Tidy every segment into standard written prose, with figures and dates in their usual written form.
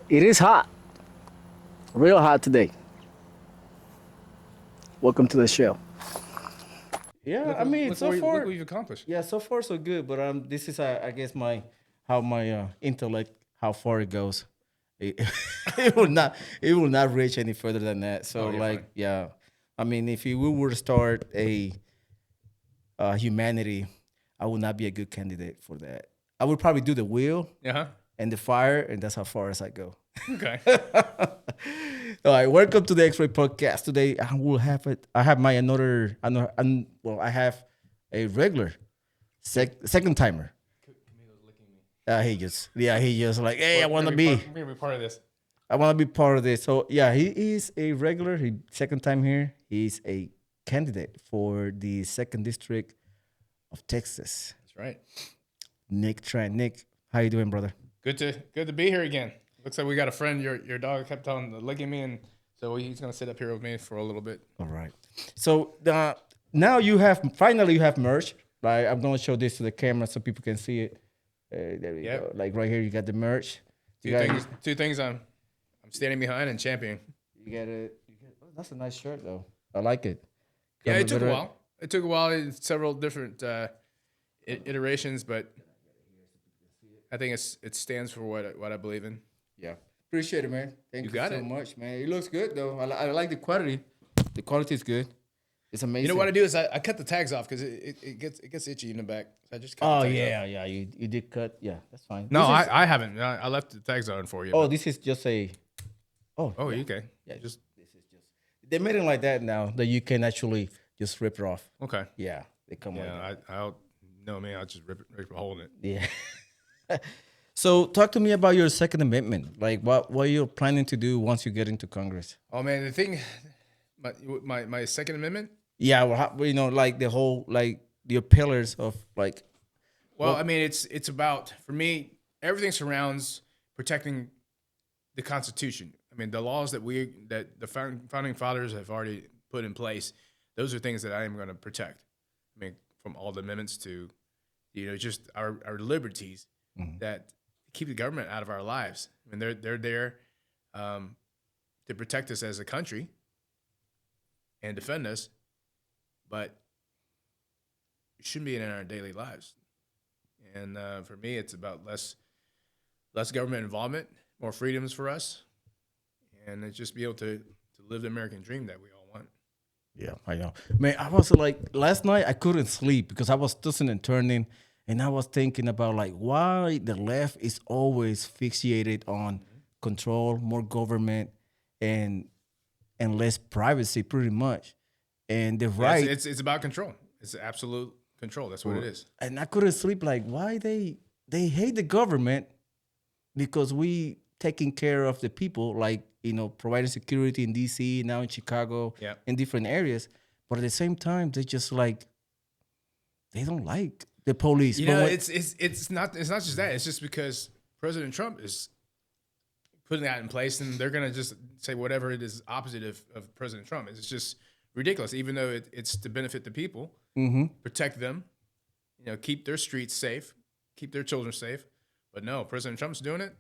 It is hot, real hot today. Welcome to the show. Yeah, I mean, so Look far, what you've accomplished. yeah, so far so good. But this is, I guess, my how my intellect, how far it goes. It, it will not reach any further than that. So, Oh, you're like, fine. yeah, I mean, if we were to start a humanity, I would not be a good candidate for that. I would probably do the wheel Yeah. Huh? and the fire, and that's how far as I go. Okay. All right, welcome to the X-Ray Podcast. Today I will have it. I have my well, I have a regular second timer. Camilo's licking me. He just like, hey, We're gonna be part of this. I want to be part of this. So yeah, he is a regular. He second time here. He's a candidate for the second district of Texas. That's right. Nick Tran. Nick, how you doing, brother? Good to be here again. Looks like we got a friend. Your dog kept on licking me, and so he's gonna sit up here with me for a little bit. All right. So now you have merch. Right, I'm gonna show this to the camera so people can see it. There we Yep. go. Like right here, you got the merch. Two things I'm standing behind and championing. You got it. Oh, that's a nice shirt though. I like it. Yeah, Comes it took with a while. It took a while in several different iterations, but I think it stands for what I believe in. Yeah. Appreciate it, man. Thank you, got so it. much, man. It looks good though. I like the quality. The quality is good. It's amazing. You know what I do is I cut the tags off because it gets itchy in the back. So I just cut Oh the tags yeah, off. yeah. You did cut. Yeah, that's fine. No, This is- I haven't. I left the tags on for you. Oh, but- this is just a. Oh. oh, yeah. you okay? Yeah. Just This is just. They made it like that now that you can actually just rip it off. okay. Yeah, they come like that. Yeah, I'll no man. I'll just rip a hole in it. Yeah. So talk to me about your Second Amendment. Like what you're planning to do once you get into Congress. Oh man, the thing, my Second Amendment. Yeah, well, like the whole like your pillars of like. Well, I mean, it's about for me. Everything surrounds protecting the Constitution. I mean, the laws that the founding fathers have already put in place. Those are things that I am going to protect. I mean, from all the amendments to, just our liberties that keep the government out of our lives. I mean, they're there to protect us as a country and defend us, but it shouldn't be in our daily lives. And for me, it's about less government involvement, more freedoms for us, and it's just be able to live the American dream that we all want. Yeah, I know. Man, I was like last night I couldn't sleep because I was tossing and turning, and I was thinking about like why the left is always fixated on control, more government, and less privacy, pretty much. And the Yeah, right, it's about control. It's absolute control. That's what it is. and I couldn't sleep. Like why they hate the government because we taking care of the people, like providing security in DC, now in Chicago, Yeah. in different areas. But at the same time, they just like they don't like the police. You But know, when- it's not just that. It's just because President Trump is putting that in place, and they're gonna just say whatever it is opposite of President Trump. It's just ridiculous. Even though it's to benefit the people, protect them, keep their streets safe, keep their children safe. But no, President Trump's doing it.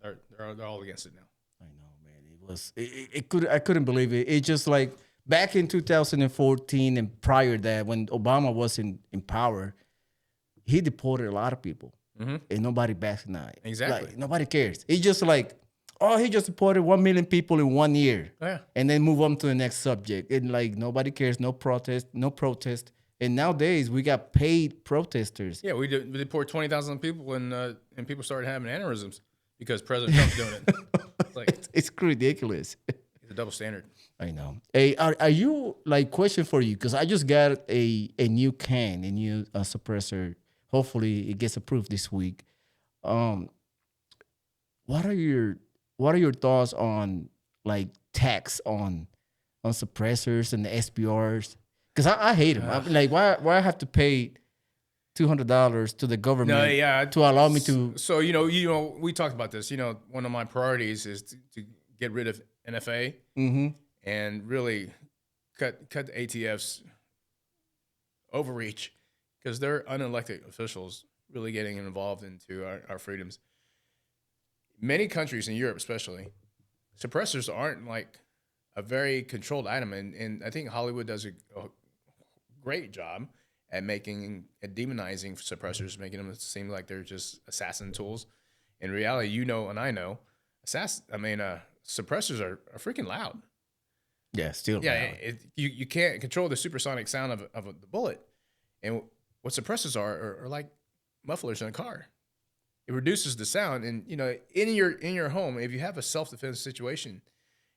They're all against it now. I know, man. I couldn't believe it. It just like back in 2014 and prior to that, when Obama was in power, he deported a lot of people, and nobody bats an eye. Exactly. Like, nobody cares. It's just like, oh, he just deported 1 million people in 1 year, Yeah. and then move on to the next subject. And like nobody cares, no protest. And nowadays we got paid protesters. Yeah, we deport 20,000 people, and people started having aneurysms because President Trump's doing it. It's like It's ridiculous. it's a double standard. I know. Hey, are you like question for you? Because I just got a new can, a new suppressor. Hopefully, it gets approved this week. Um, what are your thoughts on like tax on suppressors and the SPRs? Because I hate them. I'm like, why I have to pay $200 to the government No, yeah. to allow me to? So we talked about this. One of my priorities is to get rid of NFA and really cut the ATF's overreach because they're unelected officials really getting involved into our freedoms. many countries in Europe, especially, suppressors aren't like a very controlled item, and I think Hollywood does a great job at making at demonizing suppressors, making them seem like they're just assassin tools. In reality, you know, and I know, suppressors are freaking loud. Yeah, still Yeah, loud. you can't control the supersonic sound of the bullet, and what suppressors are like mufflers in a car. It reduces the sound, and you know, in your home, if you have a self defense situation,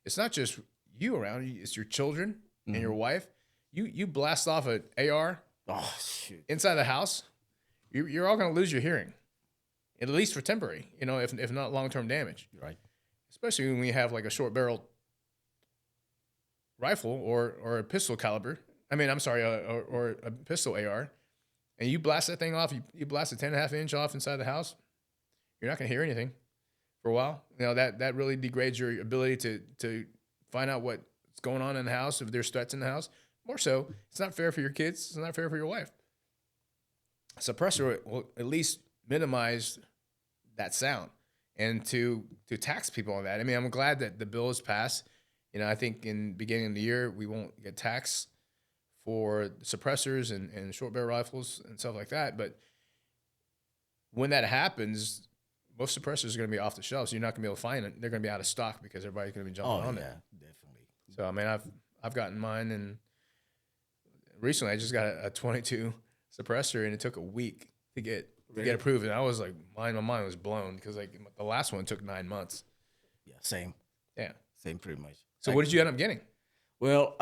it's not just you around; it's your children and your Hmm. wife. You blast off an AR Oh shoot! inside the house, you're all going to lose your hearing, at least for temporary. You know, if not long term damage. Right. Especially when we have like a short barrel rifle or a pistol caliber. I mean, I'm sorry, or a pistol AR, and you blast that thing off. You blast a 10.5 inch off inside the house. You're not going to hear anything for a while. You know that really degrades your ability to find out what's going on in the house if there's threats in the house. More so, it's not fair for your kids. It's not fair for your wife. A suppressor will at least minimize that sound, and to tax people on that. I mean, I'm glad that the bill is passed. You know, I think in the beginning of the year we won't get taxed for suppressors and short barrel rifles and stuff like that. But when that happens, most suppressors are going to be off the shelves. So you're not going to be able to find it. They're going to be out of stock because everybody's going to be jumping Oh on it. yeah, definitely. So I mean, I've gotten mine, and recently I just got a 22 suppressor, and it took a week to get Really? approved. And I was like, my mind was blown because like the last one took 9 months. Yeah, same, Yeah. same, pretty much. So what did you end up getting? Well,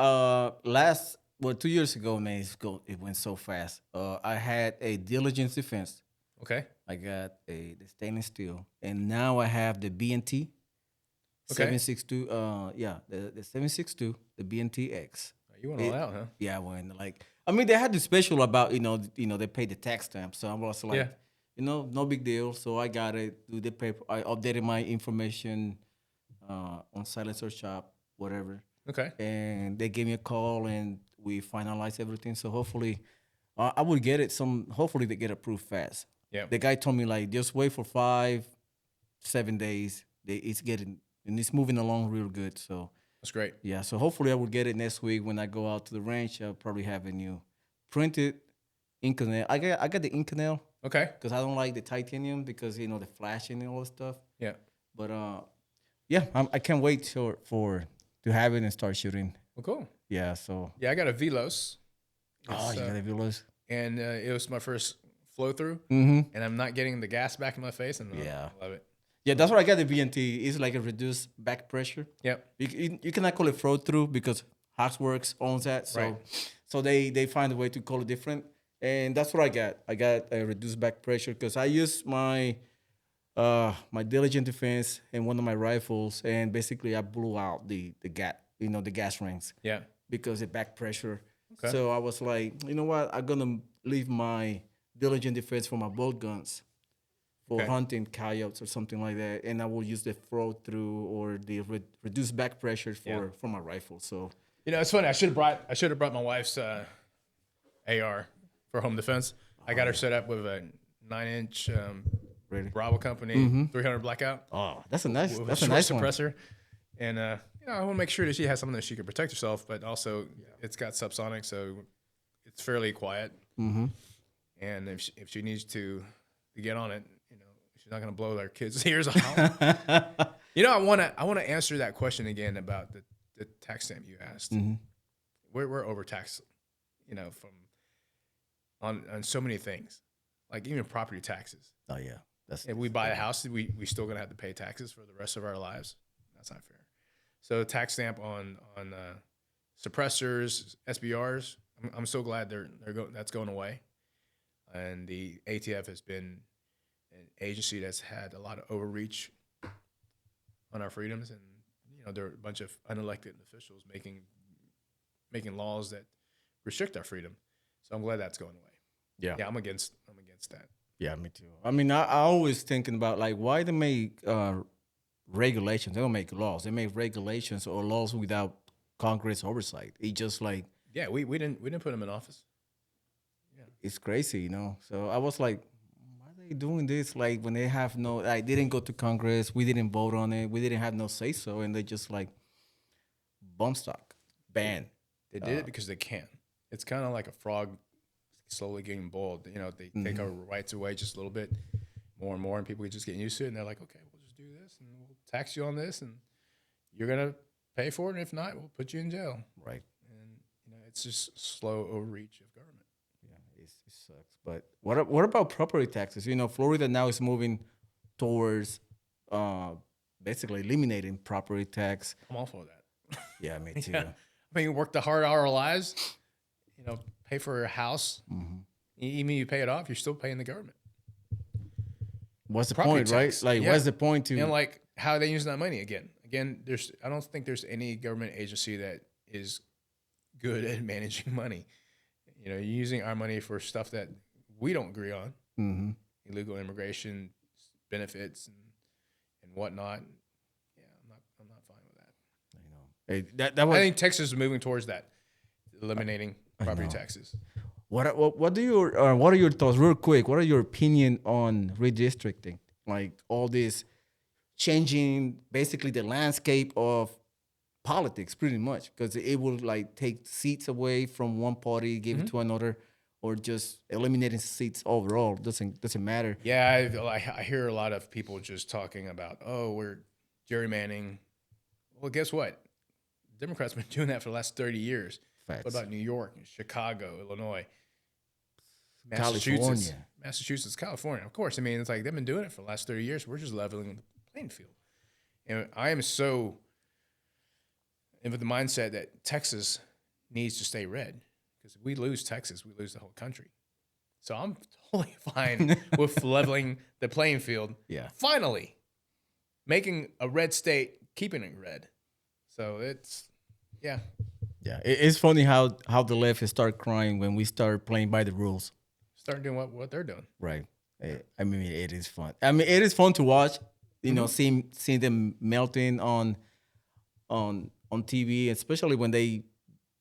2 years ago, man, it went so fast. I had a diligence defense. Okay. I got the stainless steel, and now I have the BNT Okay. 762. Yeah, the 762, the BNT X. You went all It, out, huh? yeah, when like I mean they had the special about they paid the tax stamp, so I was like, Yeah. no big deal. So I got it, do the paper. I updated my information on Silencer Shop, whatever, Okay. and they gave me a call and we finalized everything. So hopefully, I will get it. Hopefully they get approved fast. Yeah. The guy told me like just wait for 5, 7 days. It's getting and it's moving along real good. So That's great. yeah, so hopefully I will get it next week when I go out to the ranch. I'll probably have a new printed ink nail. I got the ink nail Okay. because I don't like the titanium because the flashing and all that stuff. Yeah. But yeah, I can't wait to have it and start shooting. Well, cool. Yeah, so Yeah, I got a Velos. oh, you got the viewers. And it was my first flow through, Mm-hmm. and I'm not getting the gas back in my face, and Yeah. I love it. Yeah, that's what I got the BNT. It's like a reduced back pressure. Yep. You cannot call it flow through because Hoxworks owns that. So Right. so they find a way to call it different. And that's what I got. I got a reduced back pressure because I used my diligent defense in one of my rifles, and basically I blew out the gas, the gas rings Yeah. because of back pressure. Okay. So I was like, you know what? I'm gonna leave my diligent defense for my bolt guns for Okay. hunting coyotes or something like that, and I will use the flow through or the reduced back pressure for my rifle. So You know, it's funny. I should have brought my wife's AR for home defense. I got her set up with a 9-inch really, Bravo Company 300 blackout oh, that's a nice with that's a a short nice one. suppressor, and I want to make sure that she has something that she can protect herself, but also it's got subsonic, so it's fairly quiet. Mm-hmm. And if she needs to get on it, she's not gonna blow their kids' ears out. I wanna answer that question again about the tax stamp you asked. Mm-hmm. We're overtaxed, from on so many things, like even property taxes. Oh yeah, that's If we buy a house, we still gonna have to pay taxes for the rest of our lives. That's not fair. So tax stamp on suppressors, SBRs. I'm so glad that's going away, and the ATF has been an agency that's had a lot of overreach on our freedoms, and there are a bunch of unelected officials making laws that restrict our freedom. So I'm glad that's going away. yeah. Yeah, I'm against that. Yeah, me too. I mean, I always thinking about like why they make regulations. They don't make laws. They make regulations or laws without Congress oversight. It just like Yeah, we didn't put them in office. it's crazy, So I was like, why they doing this? Like when they have no, like they didn't go to Congress, we didn't vote on it, we didn't have no say so, and they just like bump stock ban. They did it because they can. It's kind of like a frog slowly getting boiled. You know, they take our rights away just a little bit more and more, and people are just getting used to it. And they're like, okay, we'll just do this, and we'll tax you on this, and you're gonna pay for it. And if not, we'll put you in jail. Right. And you know, it's just slow overreach of government. Yeah, it sucks. But what about property taxes? You know, Florida now is moving towards uh, basically eliminating property tax. I'm all for that. Yeah, me too. Yeah. I mean, work the hard our lives. You know, pay for a house. Even you pay it off, you're still paying the government. What's the Property point, tax. right? Like, Yeah. what's the point to? And like, how are they using that money again? Again, I don't think there's any government agency that is good at managing money. You know, you're using our money for stuff that we don't agree on, illegal immigration benefits and whatnot. Yeah, I'm not fine with that. You know, that was. I think Texas is moving towards that, eliminating property taxes. What do your what are your thoughts, real quick? What are your opinion on redistricting? Like all this changing, basically the landscape of politics, pretty much, because it will like take seats away from one party, give it to another, or just eliminating seats overall. Doesn't matter. Yeah, I hear a lot of people just talking about, oh, we're gerrymandering. Well, guess what? Democrats have been doing that for the last 30 years. Facts. What about New York, Chicago, Illinois, California. Massachusetts, California? Of course. I mean, it's like they've been doing it for the last 30 years. We're just leveling the playing field. And I am so in with the mindset that Texas needs to stay red, because if we lose Texas, we lose the whole country. So I'm totally fine with leveling the playing field. Yeah. Finally, making a red state, keeping it red. So it's, yeah. Yeah, it's funny how the left start crying when we start playing by the rules. Start doing what they're doing. Right. I mean, it is fun. I mean, it is fun to watch. You know, seeing them melting on TV, especially when they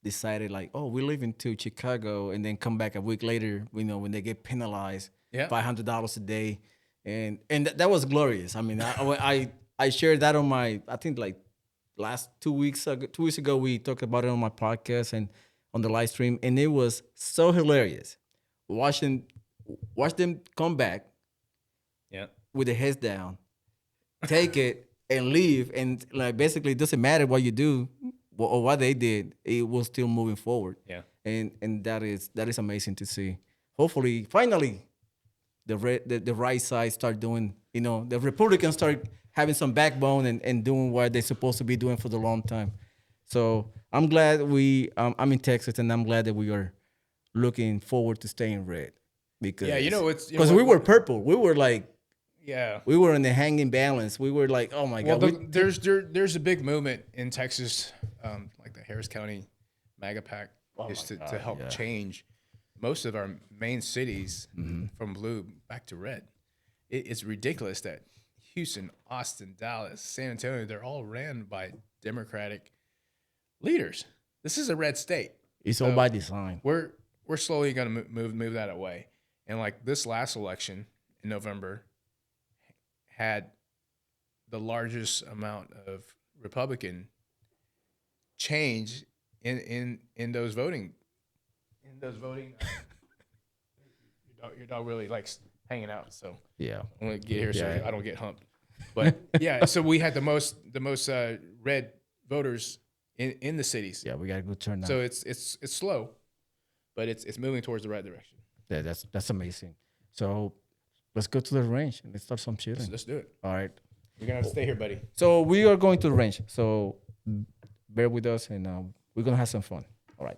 decided like, oh, we're leaving to Chicago, and then come back a week later. You know, when they get penalized, $500 a day, and that was glorious. I mean, I shared that on my, I think like last 2 weeks ago. 2 weeks ago, we talked about it on my podcast and on the live stream, and it was so hilarious watch them come back, with their heads down, take it and leave, and like basically it doesn't matter what you do or what they did, it was still moving forward. Yeah, and that is amazing to see. Hopefully, finally, the right side start doing. You know, the Republicans start having some backbone and doing what they're supposed to be doing for the long time. So I'm glad I'm in Texas, and I'm glad that we are looking forward to staying red, because because we were purple. We were like, we were in the hanging balance. We were like, oh my god. There's a big movement in Texas, like the Harris County MAGA PAC to help change most of our main cities from blue back to red. It's ridiculous that Houston, Austin, Dallas, San Antonio, they're all ran by Democratic leaders. This is a red state. It's all by design. We're slowly going to move that away. And like this last election in November had the largest amount of Republican change in those voting. Your dog really likes hanging out, so yeah, I'm gonna get here so I don't get humped. But yeah, so we had the most red voters in the cities. Yeah, we got a good turnout. So it's slow, but it's moving towards the right direction. Yeah, that's amazing. So let's go to the range and let's start some shooting. Let's do it. All right. You're gonna have to stay here, buddy. So we are going to the range. So bear with us, and we're gonna have some fun. All right.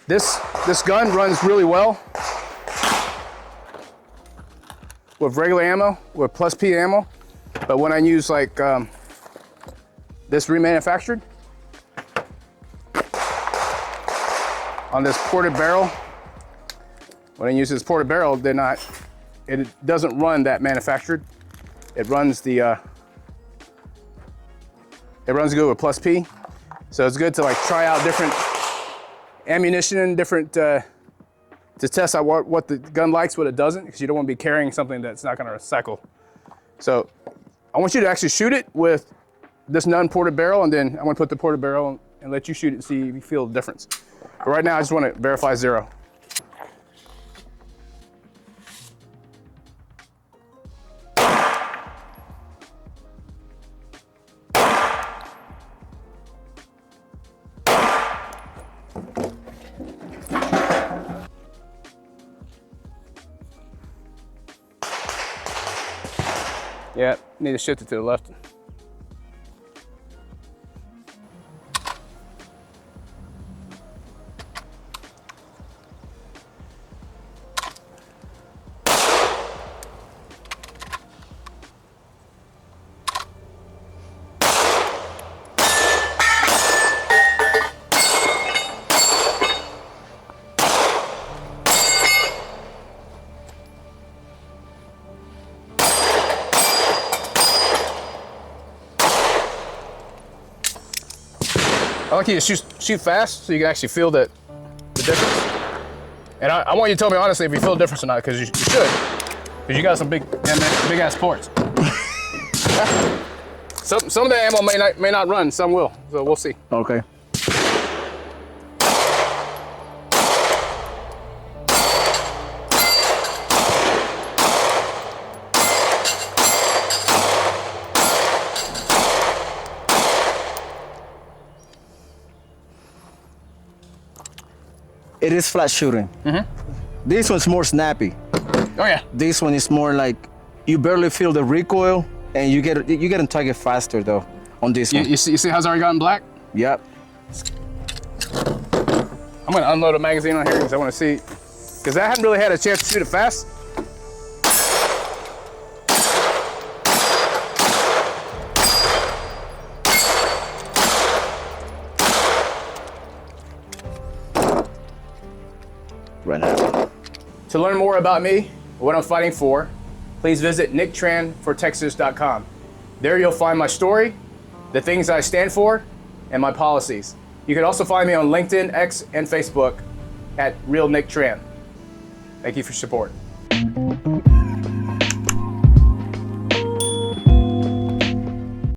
This gun runs really well with regular ammo, with plus P ammo, but when I use like this remanufactured on this ported barrel, when I use this ported barrel, it doesn't run that manufactured. It runs good with plus P. So it's good to like try out different ammunition and different, to test out what the gun likes, what it doesn't, because you don't want to be carrying something that's not going to recycle. So I want you to actually shoot it with this non-ported barrel, and then I'm going to put the ported barrel and let you shoot it and see if you feel the difference. But right now I just want to verify 0. Yeah, need to shift it to the left. I like you to shoot fast so you can actually feel the difference. And I want you to tell me honestly if you feel the difference or not, because you should. Because you got some big ass ports. Some of the ammo may not run, some will. So we'll see. Okay. It is flat shooting. Mm-hmm. This one's more snappy. Oh yeah. This one is more like you barely feel the recoil, and you get on target faster though on this one. You see how's already gotten black? Yep. I'm gonna unload a magazine on here because I want to see, because I hadn't really had a chance to shoot it fast. Right now. To learn more about me, what I'm fighting for, please visit nicktranfortexas.com. There you'll find my story, the things I stand for, and my policies. You can also find me on LinkedIn, X, and Facebook at Real Nick Tran. Thank you for your support.